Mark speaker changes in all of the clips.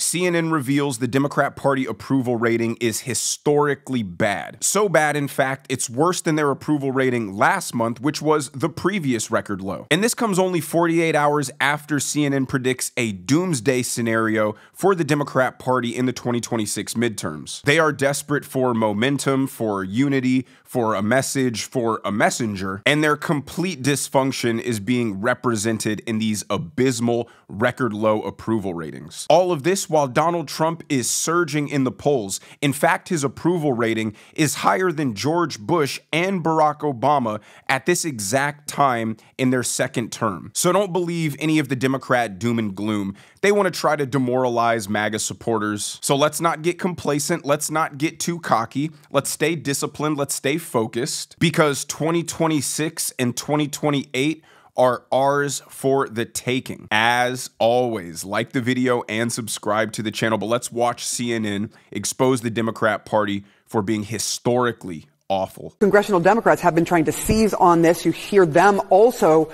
Speaker 1: CNN reveals the Democrat Party approval rating is historically bad. So bad, in fact, it's worse than their approval rating last month, which was the previous record low. And this comes only 48 hours after CNN predicts a doomsday scenario for the Democrat Party in the 2026 midterms. They are desperate for momentum, for unity, for a message, for a messenger, and their complete dysfunction is being represented in these abysmal record low approval ratings. All of this while Donald Trump is surging in the polls. In fact, his approval rating is higher than George Bush and Barack Obama at this exact time in their second term. So don't believe any of the Democrat doom and gloom. They want to try to demoralize MAGA supporters. So let's not get complacent. Let's not get too cocky. Let's stay disciplined. Let's stay focused, because 2026 and 2028 are ours for the taking. As always, like the video and subscribe to the channel, but let's watch CNN expose the Democrat Party for being historically awful.
Speaker 2: Congressional Democrats have been trying to seize on this. You hear them also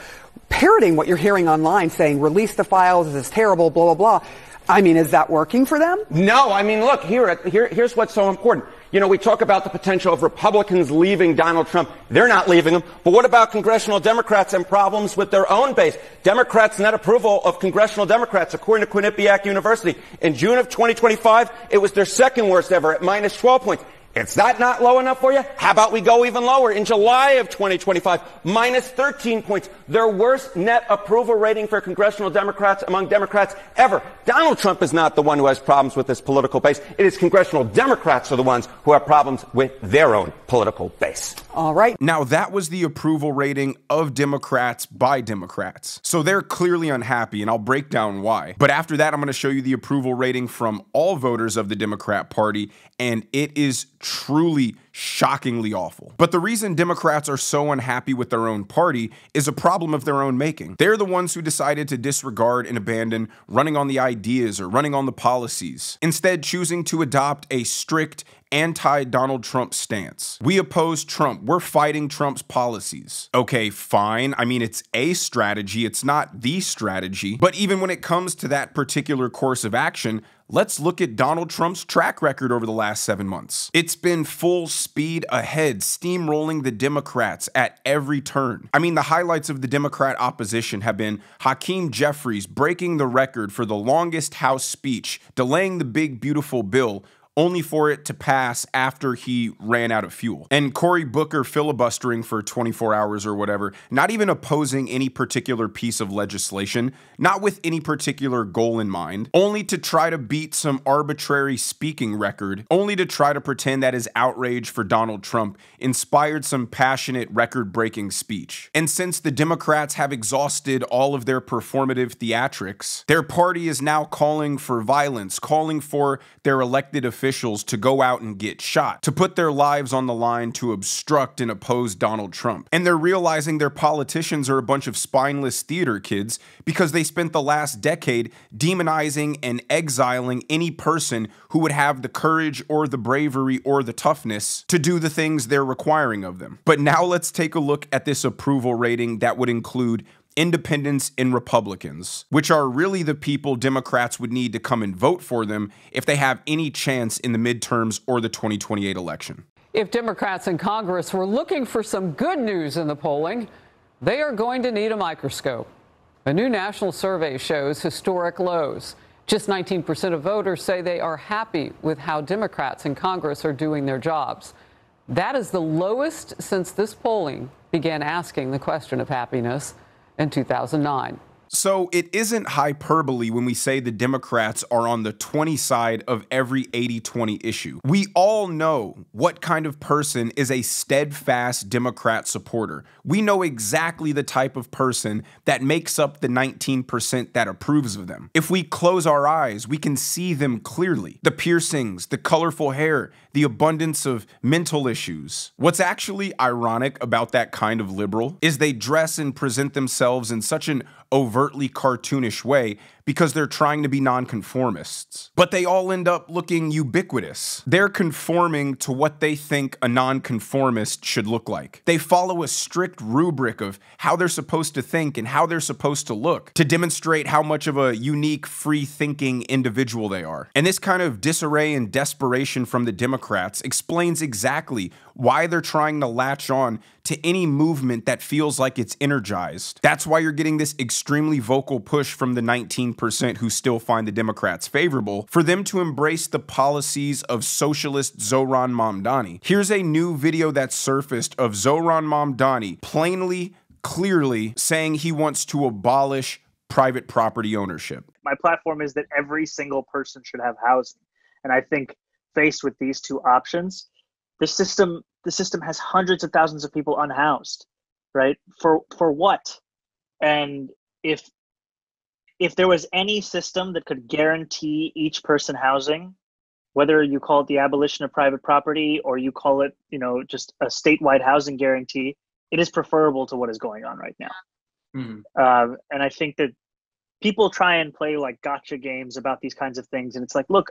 Speaker 2: parroting what you're hearing online, saying, release the files, this is terrible, blah, blah, blah. I mean, is that working for them?
Speaker 3: No, I mean, look, here's what's so important. You know, we talk about the potential of Republicans leaving Donald Trump. They're not leaving him. But what about congressional Democrats and problems with their own base? Democrats' net approval of congressional Democrats, according to Quinnipiac University, in June of 2025, it was their second worst ever at minus 12 points. Is that not low enough for you? How about we go even lower? In July of 2025, minus 13 points, their worst net approval rating for congressional Democrats among Democrats ever. Donald Trump is not the one who has problems with his political base. It is congressional Democrats are the ones who have problems with their own political base.
Speaker 2: All right.
Speaker 1: Now, that was the approval rating of Democrats by Democrats. So they're clearly unhappy, and I'll break down why. But after that, I'm going to show you the approval rating from all voters of the Democrat Party, and it is truly shockingly awful. But the reason Democrats are so unhappy with their own party is a problem of their own making. They're the ones who decided to disregard and abandon running on the ideas or running on the policies, instead choosing to adopt a strict anti-Donald Trump stance. We oppose Trump. We're fighting Trump's policies. Okay, fine. I mean, it's a strategy. It's not the strategy. But even when it comes to that particular course of action, let's look at Donald Trump's track record over the last 7 months. It's been full speed ahead, steamrolling the Democrats at every turn. I mean, the highlights of the Democrat opposition have been Hakeem Jeffries breaking the record for the longest House speech, delaying the big, beautiful bill, only for it to pass after he ran out of fuel. And Cory Booker filibustering for 24 hours or whatever, not even opposing any particular piece of legislation, not with any particular goal in mind, only to try to beat some arbitrary speaking record, only to try to pretend that his outrage for Donald Trump inspired some passionate record-breaking speech. And since the Democrats have exhausted all of their performative theatrics, their party is now calling for violence, calling for their elected officials to go out and get shot, to put their lives on the line to obstruct and oppose Donald Trump. And they're realizing their politicians are a bunch of spineless theater kids because they spent the last decade demonizing and exiling any person who would have the courage or the bravery or the toughness to do the things they're requiring of them. But now let's take a look at this approval rating that would include independents and Republicans, which are really the people Democrats would need to come and vote for them if they have any chance in the midterms or the 2028 election.
Speaker 4: If Democrats in Congress were looking for some good news in the polling, they are going to need a microscope. A new national survey shows historic lows. Just 19% of voters say they are happy with how Democrats in Congress are doing their jobs. That is the lowest since this polling began asking the question of happiness in 2009.
Speaker 1: So it isn't hyperbole when we say the Democrats are on the 20 side of every 80-20 issue. We all know what kind of person is a steadfast Democrat supporter. We know exactly the type of person that makes up the 19% that approves of them. If we close our eyes, we can see them clearly. The piercings, the colorful hair, the abundance of mental issues. What's actually ironic about that kind of liberal is they dress and present themselves in such an overtly cartoonish way because they're trying to be nonconformists. But they all end up looking ubiquitous. They're conforming to what they think a nonconformist should look like. They follow a strict rubric of how they're supposed to think and how they're supposed to look to demonstrate how much of a unique, free-thinking individual they are. And this kind of disarray and desperation from the Democrats explains exactly why they're trying to latch on to any movement that feels like it's energized. That's why you're getting this extremely vocal push from the 19% who still find the Democrats favorable for them to embrace the policies of socialist Zohran Mamdani. Here's a new video that surfaced of Zohran Mamdani plainly, clearly saying he wants to abolish private property ownership.
Speaker 5: My platform is that every single person should have housing. And I think faced with these two options, the system has hundreds of thousands of people unhoused, right? For what? And if there was any system that could guarantee each person housing, whether you call it the abolition of private property or you call it, just a statewide housing guarantee, it is preferable to what is going on right now. Mm-hmm. And I think that people try and play like gotcha games about these kinds of things. And it's like, look,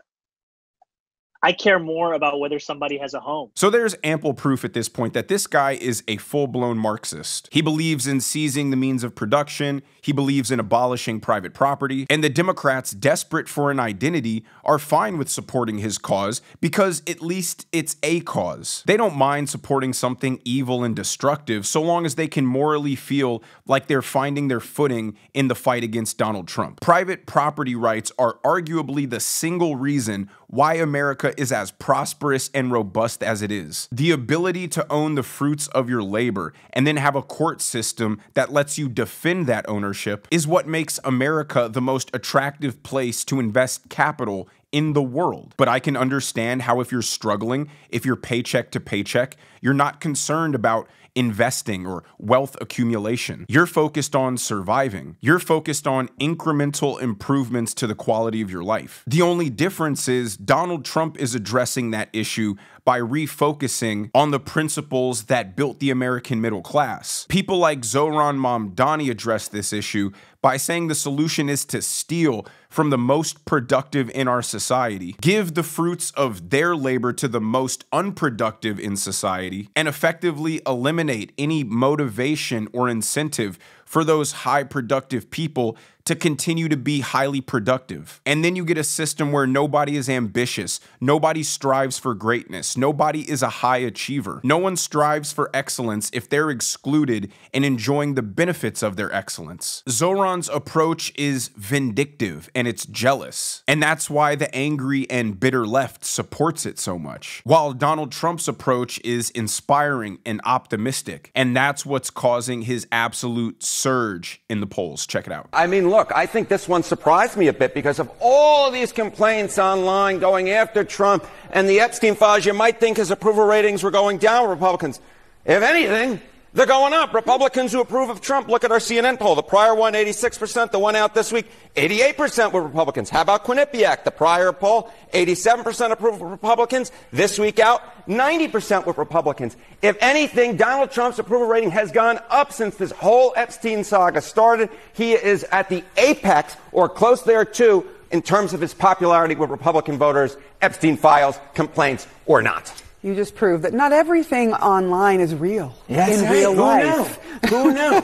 Speaker 5: I care more about whether somebody has a home.
Speaker 1: So there's ample proof at this point that this guy is a full-blown Marxist. He believes in seizing the means of production. He believes in abolishing private property. And the Democrats, desperate for an identity, are fine with supporting his cause because at least it's a cause. They don't mind supporting something evil and destructive so long as they can morally feel like they're finding their footing in the fight against Donald Trump. Private property rights are arguably the single reason why America is as prosperous and robust as it is. The ability to own the fruits of your labor and then have a court system that lets you defend that ownership is what makes America the most attractive place to invest capital in the world. But I can understand how if you're struggling, if you're paycheck to paycheck, you're not concerned about investing or wealth accumulation. You're focused on surviving. You're focused on incremental improvements to the quality of your life. The only difference is Donald Trump is addressing that issue by refocusing on the principles that built the American middle class. People like Zohran Mamdani address this issue by saying the solution is to steal from the most productive in our society, give the fruits of their labor to the most unproductive in society, and effectively eliminate any motivation or incentive for those high productive people to continue to be highly productive. And then you get a system where nobody is ambitious, nobody strives for greatness, nobody is a high achiever. No one strives for excellence if they're excluded and enjoying the benefits of their excellence. Zohran's approach is vindictive and it's jealous. And that's why the angry and bitter left supports it so much. While Donald Trump's approach is inspiring and optimistic. And that's what's causing his absolute surge in the polls. Check it out.
Speaker 3: I mean, look, I think this one surprised me a bit because of all these complaints online going after Trump and the Epstein files. You might think his approval ratings were going down with Republicans. If anything, they're going up. Republicans who approve of Trump, look at our CNN poll. The prior one, 86%. The one out this week, 88% were Republicans. How about Quinnipiac? The prior poll, 87% approve of Republicans. This week out, 90% were Republicans. If anything, Donald Trump's approval rating has gone up since this whole Epstein saga started. He is at the apex, or close there too, in terms of his popularity with Republican voters, Epstein files, complaints, or not.
Speaker 2: You just proved that not everything online is real in real life.
Speaker 3: Who knew?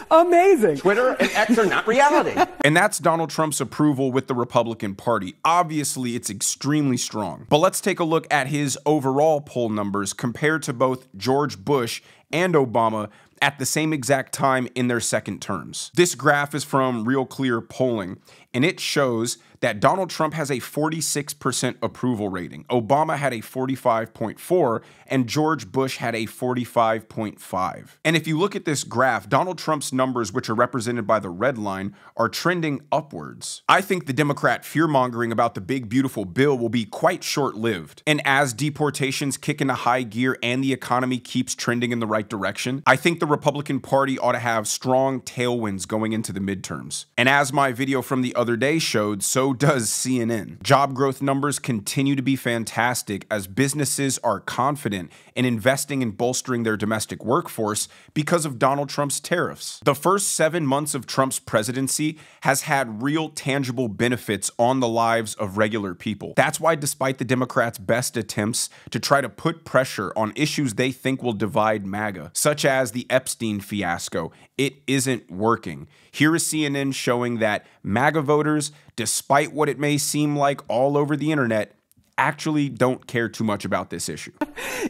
Speaker 2: Amazing.
Speaker 3: Twitter and X are not reality.
Speaker 1: And that's Donald Trump's approval with the Republican Party. Obviously, it's extremely strong. But let's take a look at his overall poll numbers compared to both George Bush and Obama at the same exact time in their second terms. This graph is from Real Clear Polling, and it shows that Donald Trump has a 46% approval rating. Obama had a 45.4, and George Bush had a 45.5. And if you look at this graph, Donald Trump's numbers, which are represented by the red line, are trending upwards. I think the Democrat fear-mongering about the big, beautiful bill will be quite short-lived. And as deportations kick into high gear and the economy keeps trending in the right direction, I think the Republican Party ought to have strong tailwinds going into the midterms. And as my video from the other day showed, so does CNN. Job growth numbers continue to be fantastic as businesses are confident in investing in bolstering their domestic workforce because of Donald Trump's tariffs. The first 7 months of Trump's presidency has had real tangible benefits on the lives of regular people. That's why, despite the Democrats' best attempts to try to put pressure on issues they think will divide MAGA, such as the Epstein fiasco, it isn't working. Here is CNN showing that MAGA voters, despite what it may seem like all over the internet, actually don't care too much about this issue.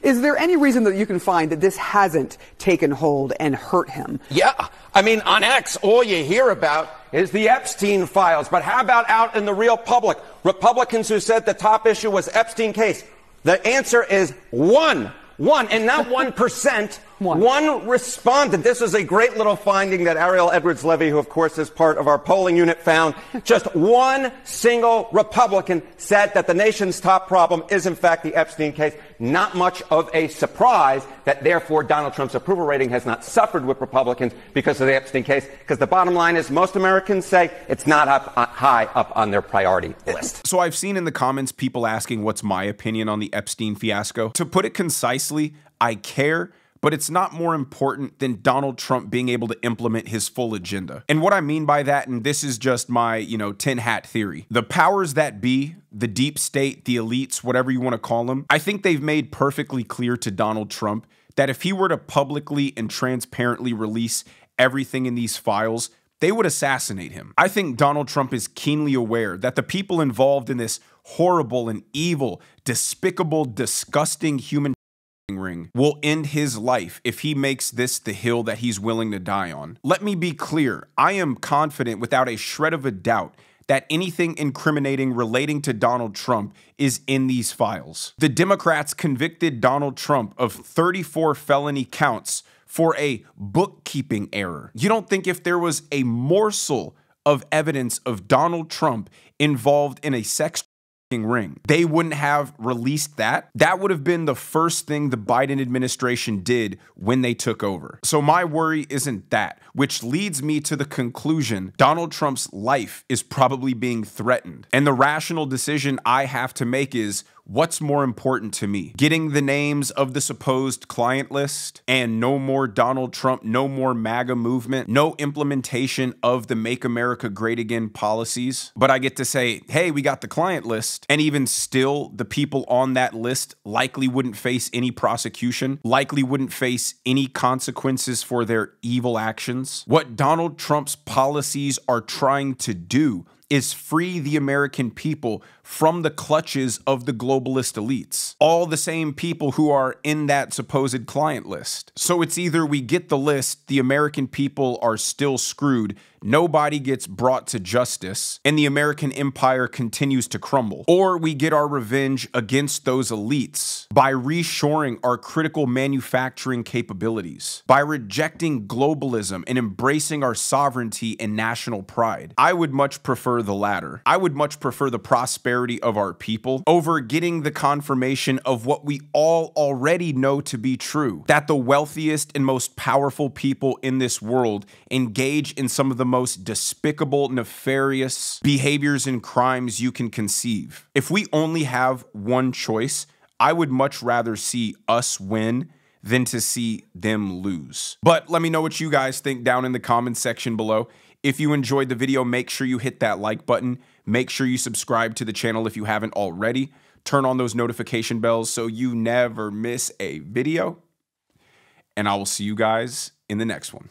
Speaker 2: Is there any reason that you can find that this hasn't taken hold and hurt him?
Speaker 3: Yeah. I mean, on X, all you hear about is the Epstein files. But how about out in the real public? Republicans who said the top issue was Epstein case. The answer is one, and not 1%. One respondent. This is a great little finding that Ariel Edwards-Levy, who of course is part of our polling unit, found. Just one single Republican said that the nation's top problem is in fact the Epstein case. Not much of a surprise that therefore Donald Trump's approval rating has not suffered with Republicans because of the Epstein case, because the bottom line is most Americans say it's not high up on their priority list.
Speaker 1: So I've seen in the comments people asking what's my opinion on the Epstein fiasco. To put it concisely, I care, but it's not more important than Donald Trump being able to implement his full agenda. And what I mean by that, and this is just my, tin hat theory, the powers that be, the deep state, the elites, whatever you want to call them, I think they've made perfectly clear to Donald Trump that if he were to publicly and transparently release everything in these files, they would assassinate him. I think Donald Trump is keenly aware that the people involved in this horrible and evil, despicable, disgusting human ring will end his life if he makes this the hill that he's willing to die on. Let me be clear. I am confident without a shred of a doubt that anything incriminating relating to Donald Trump is in these files. The Democrats convicted Donald Trump of 34 felony counts for a bookkeeping error. You don't think if there was a morsel of evidence of Donald Trump involved in a sex ring, they wouldn't have released that? That would have been the first thing the Biden administration did when they took over. So my worry isn't that, which leads me to the conclusion Donald Trump's life is probably being threatened. And the rational decision I have to make is, what's more important to me? Getting the names of the supposed client list and no more Donald Trump, no more MAGA movement, no implementation of the Make America Great Again policies. But I get to say, hey, we got the client list. And even still, the people on that list likely wouldn't face any prosecution, likely wouldn't face any consequences for their evil actions. What Donald Trump's policies are trying to do is free the American people from the clutches of the globalist elites, all the same people who are in that supposed client list. So it's either we get the list, the American people are still screwed, nobody gets brought to justice, and the American empire continues to crumble, or we get our revenge against those elites by reshoring our critical manufacturing capabilities, by rejecting globalism and embracing our sovereignty and national pride. I would much prefer the latter. I would much prefer the prosperity of our people over getting the confirmation of what we all already know to be true, that the wealthiest and most powerful people in this world engage in some of the most despicable, nefarious behaviors and crimes you can conceive. If we only have one choice, I would much rather see us win than to see them lose. But let me know what you guys think down in the comments section below. If you enjoyed the video, make sure you hit that like button. Make sure you subscribe to the channel if you haven't already. Turn on those notification bells so you never miss a video. And I will see you guys in the next one.